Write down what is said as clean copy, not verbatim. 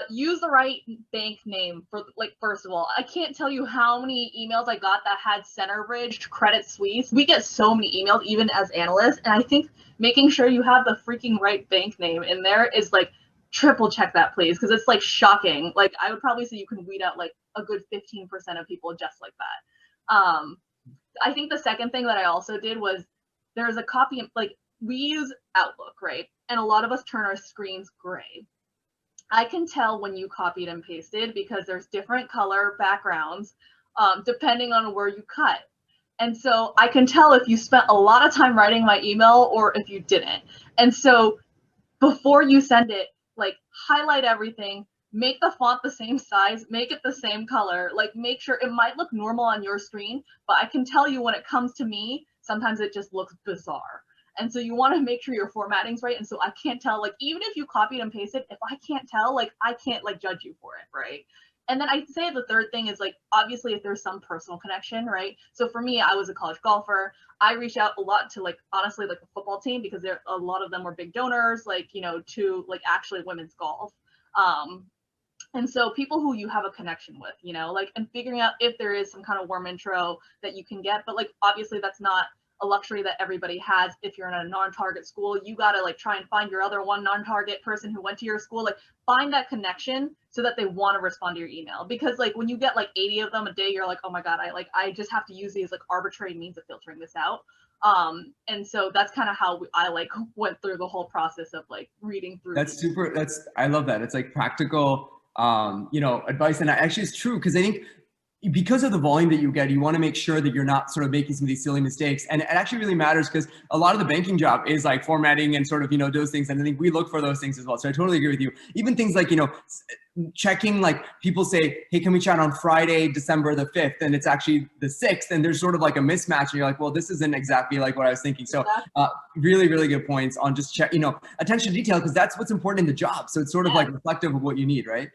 use the right bank name for, like, first of all, I can't tell you how many emails I got that had Centerbridge, Credit Suisse. We get so many emails even as analysts, and I think making sure you have the freaking right bank name in there is like triple check that, please, because it's like shocking. Like, I would probably say you can weed out like a good 15% of people just like that. I think the second thing that I also did was there's a copy, like, we use Outlook, right? And a lot of us turn our screens gray. I can tell when you copied and pasted because there's different color backgrounds depending on where you cut. And so I can tell if you spent a lot of time writing my email or if you didn't. And so before you send it, like, highlight everything, make the font the same size, make it the same color, like, make sure it might look normal on your screen, but I can tell you when it comes to me, sometimes it just looks bizarre. And so you want to make sure your formatting's right. And so I can't tell, like, even if you copied and pasted, if I can't tell, like, I can't, like, judge you for it, right? And then I'd say the third thing is, like, obviously if there's some personal connection, right? So for me, I was a college golfer. I reached out a lot to, like, honestly, like, the football team because a lot of them were big donors, like, you know, to, like, actually women's golf. And so people who you have a connection with, you know, like, and figuring out if there is some kind of warm intro that you can get, but, like, obviously that's not a luxury that everybody has. If you're in a non-target school, you got to, like, try and find your other one non-target person who went to your school, like, find that connection so that they want to respond to your email. Because, like, when you get like 80 of them a day, you're like, oh my God, I just have to use these, like, arbitrary means of filtering this out. And so that's kind of how I, like, went through the whole process of, like, reading through. I love that. It's like practical, you know, advice. And actually it's true, because I think because of the volume that you get, you want to make sure that you're not sort of making some of these silly mistakes. And it actually really matters because a lot of the banking job is like formatting and sort of, you know, those things. And I think we look for those things as well. So I totally agree with you. Even things like, you know, checking, like, people say, hey, can we chat on Friday, December the 5th? And it's actually the 6th. And there's sort of like a mismatch. And you're like, well, this isn't exactly like what I was thinking. So really, really good points on just check, you know, attention to detail, because that's what's important in the job. So it's sort of like reflective of what you need, right?